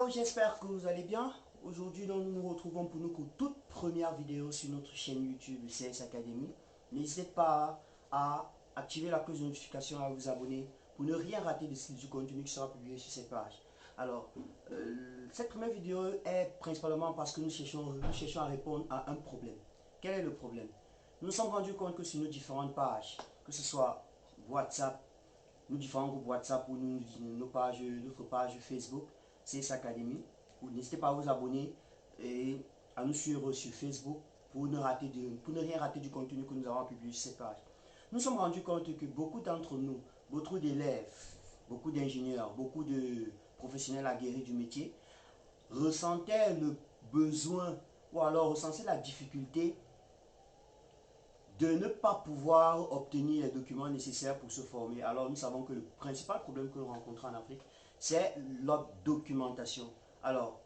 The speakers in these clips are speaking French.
J'espère que vous allez bien. Aujourd'hui, nous nous retrouvons pour notre toute première vidéo sur notre chaîne YouTube CS Academy. N'hésitez pas à activer la cloche de notification, à vous abonner pour ne rien rater du contenu qui sera publié sur cette page. Alors, cette première vidéo est principalement parce que nous cherchons à répondre à un problème. Quel est le problème? Nous nous sommes rendus compte que sur nos différentes pages, que ce soit WhatsApp, nos différents groupes WhatsApp ou notre page Facebook, CS Academy. N'hésitez pas à vous abonner et à nous suivre sur Facebook pour ne rien rater du contenu que nous avons publié sur cette page. Nous nous sommes rendus compte que beaucoup d'entre nous, beaucoup d'élèves, beaucoup d'ingénieurs, beaucoup de professionnels aguerris du métier ressentaient le besoin ou alors ressentaient la difficulté de ne pas pouvoir obtenir les documents nécessaires pour se former. Alors nous savons que le principal problème que nous rencontrons en Afrique, c'est la documentation. Alors,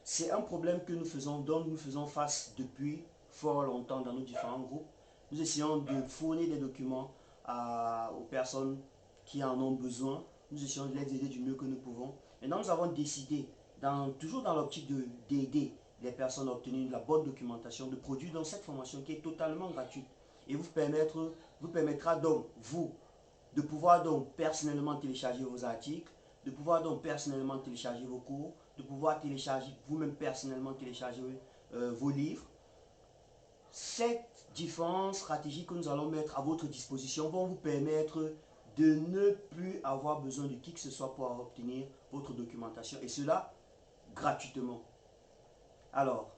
c'est un problème que dont nous faisons face depuis fort longtemps dans nos différents groupes. Nous essayons de fournir des documents aux personnes qui en ont besoin. Nous essayons de les aider du mieux que nous pouvons. Maintenant, nous avons décidé, toujours dans l'optique d'aider les personnes à obtenir de la bonne documentation, de produire dans cette formation qui est totalement gratuite et vous permettra donc, vous, de pouvoir donc personnellement télécharger vos articles, de pouvoir donc personnellement télécharger vos cours, de pouvoir télécharger vous-même personnellement télécharger vos livres. Cette différentes stratégies que nous allons mettre à votre disposition vont vous permettre de ne plus avoir besoin de qui que ce soit pour obtenir votre documentation et cela gratuitement. Alors,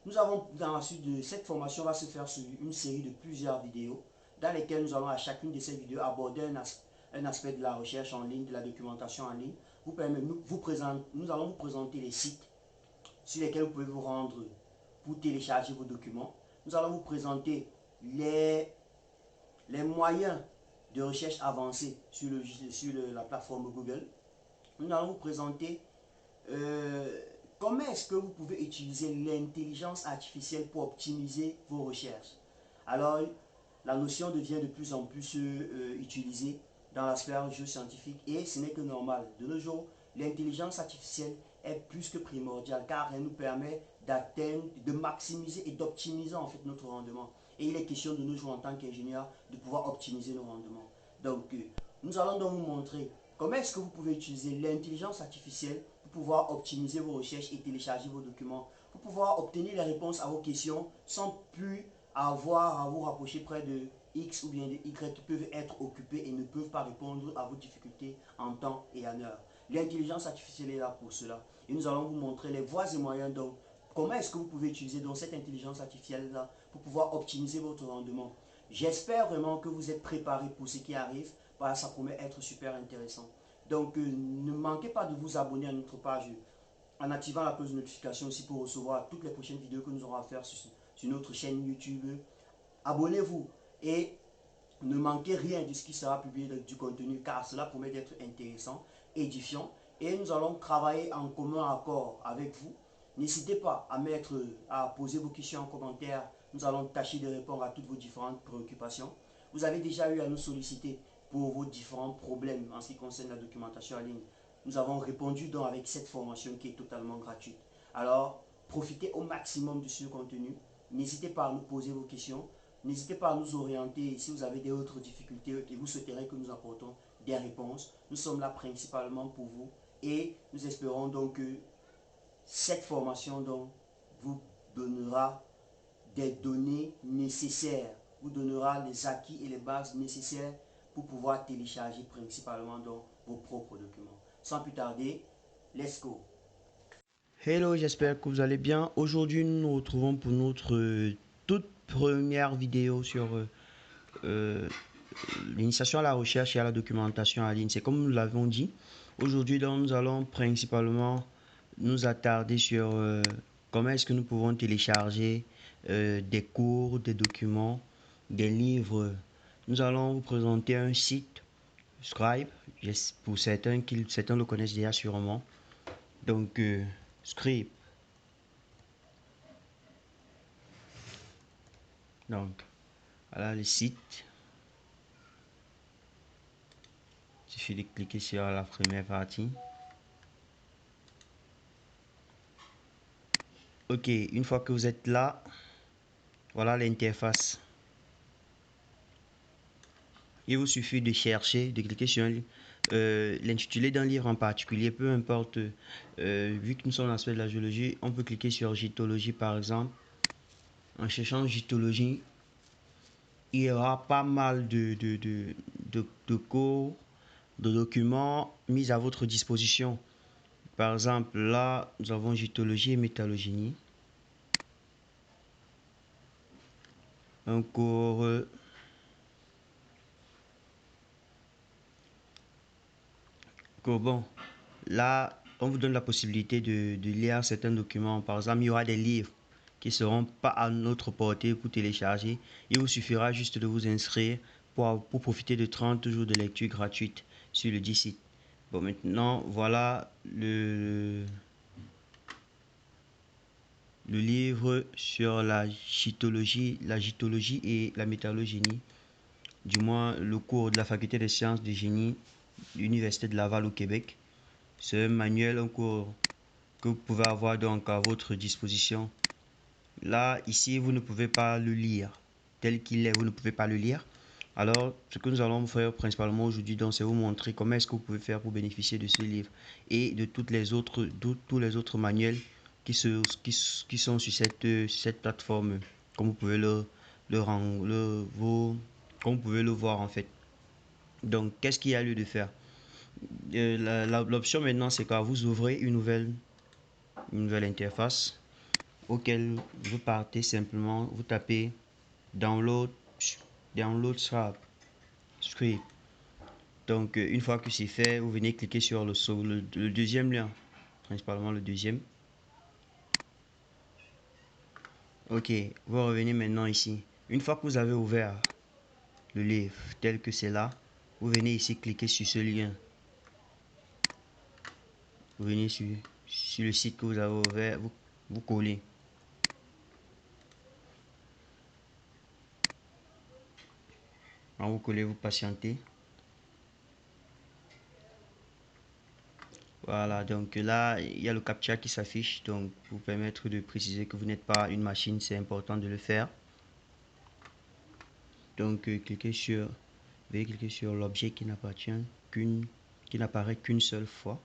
nous avons, dans la suite de cette formation, va se faire sur une série de plusieurs vidéos dans lesquelles nous allons à chacune de ces vidéos aborder un aspect de la recherche en ligne, de la documentation en ligne. Nous allons vous présenter les sites sur lesquels vous pouvez vous rendre pour télécharger vos documents. Nous allons vous présenter les moyens de recherche avancés sur la plateforme Google. Nous allons vous présenter comment est-ce que vous pouvez utiliser l'intelligence artificielle pour optimiser vos recherches. Alors, la notion devient de plus en plus utilisée dans la sphère géoscientifique et ce n'est que normal. De nos jours, l'intelligence artificielle est plus que primordiale car elle nous permet d'atteindre, de maximiser et d'optimiser en fait notre rendement. Et il est question de nos jours en tant qu'ingénieur de pouvoir optimiser nos rendements. Donc, nous allons donc vous montrer comment est-ce que vous pouvez utiliser l'intelligence artificielle pour pouvoir optimiser vos recherches et télécharger vos documents, pour pouvoir obtenir les réponses à vos questions sans plus avoir à vous rapprocher près de X ou bien de Y qui peuvent être occupés et ne peuvent pas répondre à vos difficultés en temps et en heure. L'intelligence artificielle est là pour cela. Et nous allons vous montrer les voies et moyens donc comment est-ce que vous pouvez utiliser donc cette intelligence artificielle là pour pouvoir optimiser votre rendement. J'espère vraiment que vous êtes préparés pour ce qui arrive parce que ça promet être super intéressant. Donc ne manquez pas de vous abonner à notre page en activant la cloche de notification aussi pour recevoir toutes les prochaines vidéos que nous aurons à faire sur notre chaîne YouTube. Abonnez-vous et ne manquez rien de ce qui sera publié du contenu car cela promet d'être intéressant, édifiant et nous allons travailler en commun accord avec vous. N'hésitez pas à poser vos questions en commentaire. Nous allons tâcher de répondre à toutes vos différentes préoccupations. Vous avez déjà eu à nous solliciter pour vos différents problèmes en ce qui concerne la documentation en ligne. Nous avons répondu donc avec cette formation qui est totalement gratuite. Alors, profitez au maximum de ce contenu. N'hésitez pas à nous poser vos questions. N'hésitez pas à nous orienter si vous avez d'autres difficultés et vous souhaiterez que nous apportons des réponses. Nous sommes là principalement pour vous et nous espérons donc que cette formation donc, vous donnera des données nécessaires, vous donnera les acquis et les bases nécessaires pour pouvoir télécharger principalement donc, vos propres documents. Sans plus tarder, let's go! Hello, j'espère que vous allez bien. Aujourd'hui, nous nous retrouvons pour notre toute première vidéo sur l'initiation à la recherche et à la documentation en ligne. C'est comme nous l'avons dit. Aujourd'hui, nous allons principalement nous attarder sur comment est-ce que nous pouvons télécharger des cours, des documents, des livres. Nous allons vous présenter un site Scribe. Pour certains le connaissent déjà sûrement. Donc, Scribe. Donc, voilà le site. Il suffit de cliquer sur la première partie. Ok, une fois que vous êtes là, voilà l'interface. Il vous suffit de chercher, de cliquer sur l'intitulé d'un livre en particulier, peu importe. Vu que nous sommes dans l'aspect de la géologie, on peut cliquer sur Gytologie par exemple. En cherchant Gytologie, il y aura pas mal de cours, de documents mis à votre disposition. Par exemple, là, nous avons Gytologie et Métallogénie. Un cours bon. Là, on vous donne la possibilité de lire certains documents. Par exemple, il y aura des livres qui ne seront pas à notre portée pour télécharger. Il vous suffira juste de vous inscrire pour profiter de 30 jours de lecture gratuite sur le dit site. Bon, maintenant, voilà le livre sur la gytologie et la métallogénie, du moins le cours de la faculté des sciences de génie de l'Université de Laval au Québec. C'est un manuel, un cours que vous pouvez avoir donc à votre disposition. Là, ici, vous ne pouvez pas le lire. Tel qu'il est, vous ne pouvez pas le lire. Alors, ce que nous allons faire principalement aujourd'hui, c'est vous montrer comment est-ce que vous pouvez faire pour bénéficier de ce livre et de tous les autres manuels qui sont sur cette plateforme, comme vous pouvez comme vous pouvez le voir en fait. Donc, qu'est-ce qu'il y a lieu de faire? L'option maintenant, c'est quand vous ouvrez une nouvelle interface auquel vous partez simplement, vous tapez download script. Donc une fois que c'est fait, vous venez cliquer sur le deuxième lien, principalement le deuxième. Ok, vous revenez maintenant ici. Une fois que vous avez ouvert le livre tel que c'est là, vous venez ici cliquer sur ce lien. Vous venez sur le site que vous avez ouvert, vous collez. Quand vous collez, vous patientez. Voilà, donc là, il y a le CAPTCHA qui s'affiche, donc pour vous permettre de préciser que vous n'êtes pas une machine, c'est important de le faire. Donc, veuillez cliquer sur l'objet qui n'apparaît qu'une seule fois.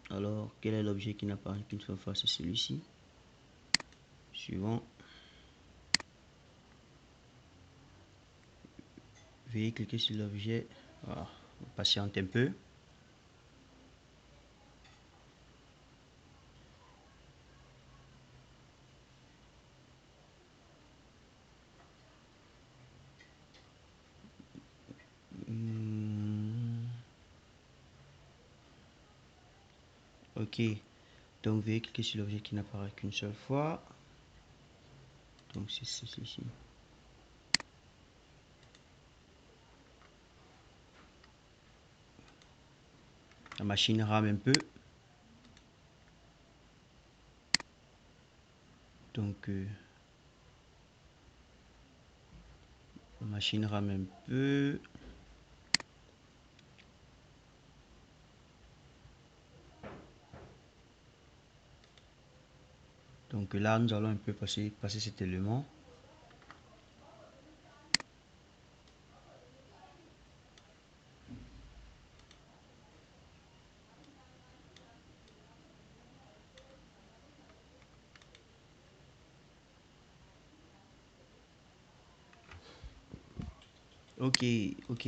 Alors, quel est l'objet qui n'apparaît qu'une seule fois? C'est celui-ci. Suivant. Veuillez cliquer sur l'objet. Voilà, on patiente un peu. Ok, donc veuillez cliquer sur l'objet qui n'apparaît qu'une seule fois. Donc c'est ceci. La machine rame un peu. Donc la machine rame un peu. Donc là, nous allons un peu passer cet élément. Ok, ok.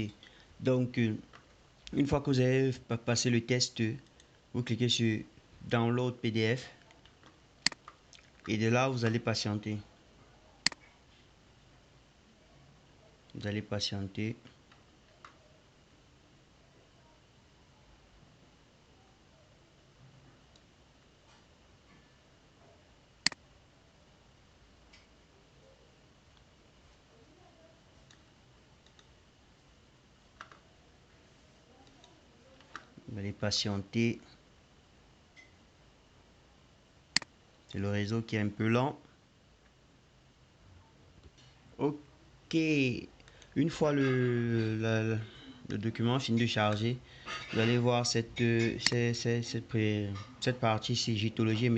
Donc, une fois que vous avez passé le test, vous cliquez sur Download PDF. Et de là, vous allez patienter. Vous allez patienter. Vous allez patienter. C'est le réseau qui est un peu lent. Ok. Une fois le document fini de charger, vous allez voir cette partie, c'est gytologie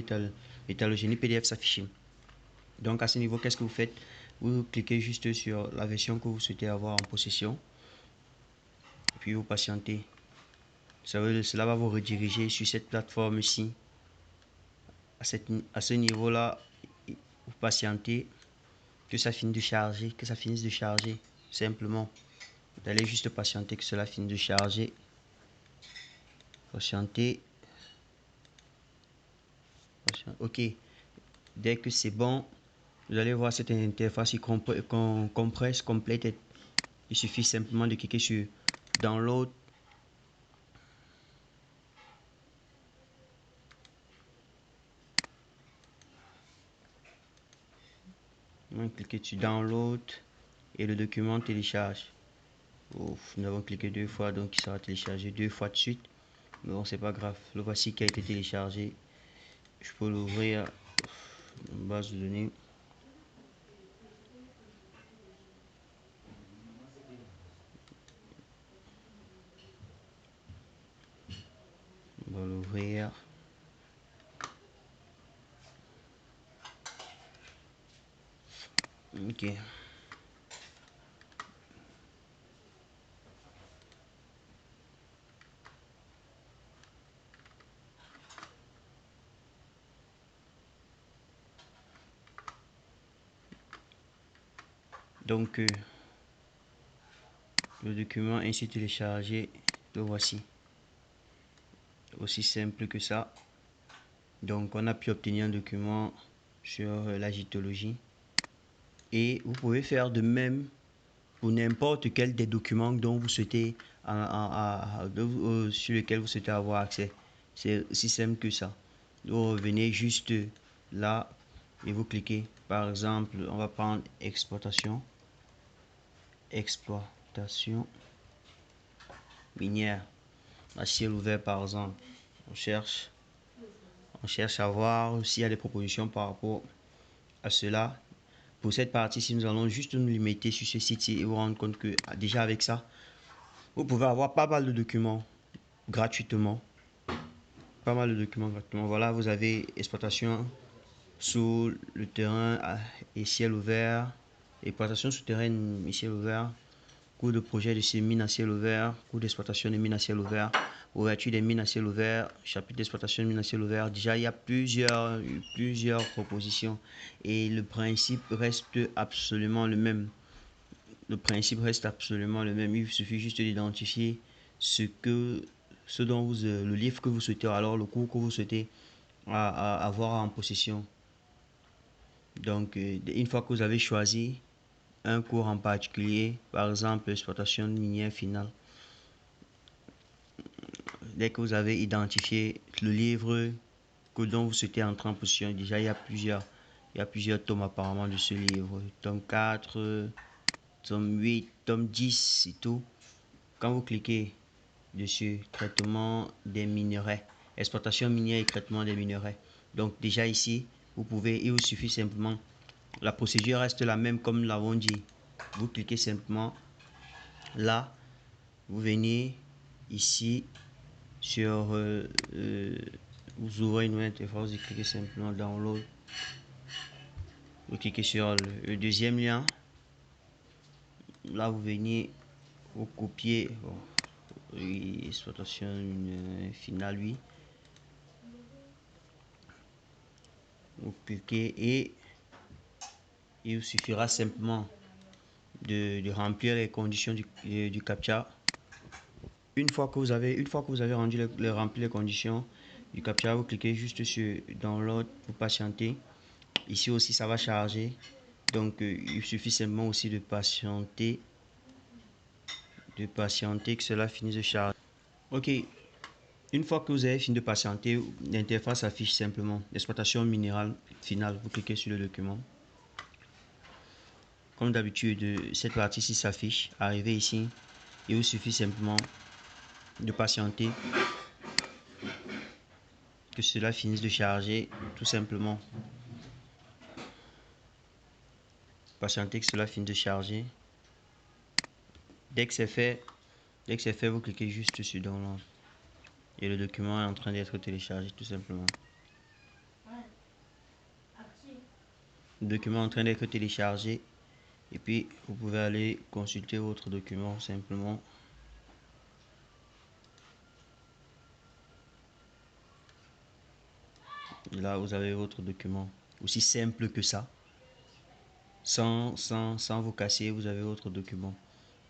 et hétérogénie PDF s'afficher. Donc à ce niveau, qu'est-ce que vous faites? Vous cliquez juste sur la version que vous souhaitez avoir en possession. Puis vous patientez. Cela va vous rediriger sur cette plateforme-ci. À ce niveau-là, vous patientez que ça finisse de charger, simplement. Vous allez juste patienter que cela finisse de charger. Patienter. Ok. Dès que c'est bon, vous allez voir cette interface compresse complète. Il suffit simplement de cliquer sur Download. Cliquez sur Download et le document télécharge. Nous avons cliqué 2 fois, donc il sera téléchargé 2 fois de suite. Mais bon, c'est pas grave. Le voici qui a été téléchargé. Je peux l'ouvrir en base de données. On va l'ouvrir. Ok. Donc, le document ainsi téléchargé, le voici. Aussi simple que ça. Donc, on a pu obtenir un document sur la gytologie. Et vous pouvez faire de même pour n'importe quel des documents dont vous souhaitez, sur lesquels vous souhaitez avoir accès. C'est aussi simple que ça. Vous revenez juste là et vous cliquez. Par exemple, on va prendre exploitation minière à ciel ouvert par exemple. On cherche à voir s'il y a des propositions par rapport à cela. Pour cette partie-ci, nous allons juste nous limiter sur ce site-ci et vous rendre compte que déjà avec ça, vous pouvez avoir pas mal de documents gratuitement. Voilà, vous avez exploitation sous le terrain et ciel ouvert, exploitation souterraine et ciel ouvert, cours de projet de ces mines à ciel ouvert, cours d'exploitation des mines à ciel ouvert, ouverture des mines à ciel ouvert, chapitre d'exploitation des mines à ciel ouvert. Déjà, il y a plusieurs propositions et le principe reste absolument le même. Il suffit juste d'identifier le livre que vous souhaitez, alors le cours que vous souhaitez avoir en possession. Donc, une fois que vous avez choisi un cours en particulier, par exemple exploitation minière finale, dès que vous avez identifié le livre dont vous souhaitez entrer en possession, déjà il y a plusieurs tomes apparemment de ce livre, tome 4, tome 8, tome 10 et tout. Quand vous cliquez dessus, traitement des minerais, exploitation minière et traitement des minerais. Donc déjà ici, il vous suffit simplement, la procédure reste la même comme nous l'avons dit. Vous cliquez simplement là, vous venez ici sur, vous ouvrez une nouvelle interface, vous cliquez simplement download, vous cliquez sur le deuxième lien, là vous venez, vous copiez, exploitation finale, oui. Vous cliquez et il vous suffira simplement de remplir les conditions du CAPTCHA. Une fois que vous avez rempli les conditions du CAPTCHA, vous cliquez juste sur download pour patienter. Ici aussi ça va charger, donc il suffit simplement aussi de patienter que cela finisse de charger. Ok, une fois que vous avez fini de patienter, l'interface affiche simplement l'exploitation minérale finale. Vous cliquez sur le document. Comme d'habitude, cette partie-ci s'affiche. Arrivez ici, il vous suffit simplement de patienter que cela finisse de charger, tout simplement. Patienter que cela finisse de charger. Dès que c'est fait, vous cliquez juste sur download et le document est en train d'être téléchargé, tout simplement. Le document est en train d'être téléchargé. Et puis, vous pouvez aller consulter votre document simplement. Et là, vous avez votre document. Aussi simple que ça. Sans vous casser, vous avez votre document.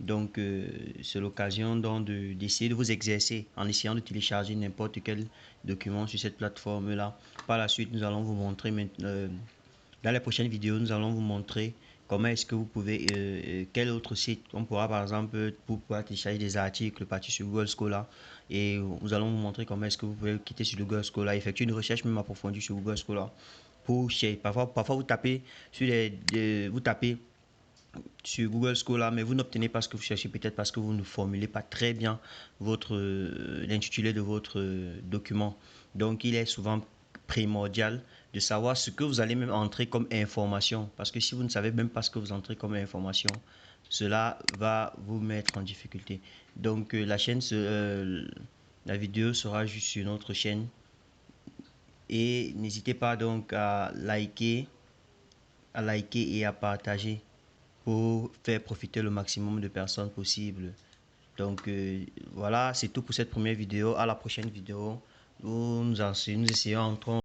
Donc, c'est l'occasion d'essayer de vous exercer en essayant de télécharger n'importe quel document sur cette plateforme-là. Par la suite, nous allons vous montrer maintenant, dans les prochaines vidéos, nous allons vous montrer comment est-ce que vous pouvez, quel autre site on pourra par exemple pour pouvoir télécharger des articles partis sur Google Scholar, et nous allons vous montrer comment est-ce que vous pouvez quitter sur le Google Scholar, effectuer une recherche même approfondie sur Google Scholar pour chercher. Parfois vous tapez sur vous tapez sur Google Scholar, mais vous n'obtenez pas ce que vous cherchez, peut-être parce que vous ne formulez pas très bien l'intitulé de votre document. Donc, il est souvent primordial de savoir ce que vous allez même entrer comme information, parce que si vous ne savez même pas ce que vous entrez comme information, cela va vous mettre en difficulté. Donc, la vidéo sera juste sur notre chaîne, et n'hésitez pas donc à liker et à partager pour faire profiter le maximum de personnes possible. Donc voilà, c'est tout pour cette première vidéo. À la prochaine vidéo, nous essayons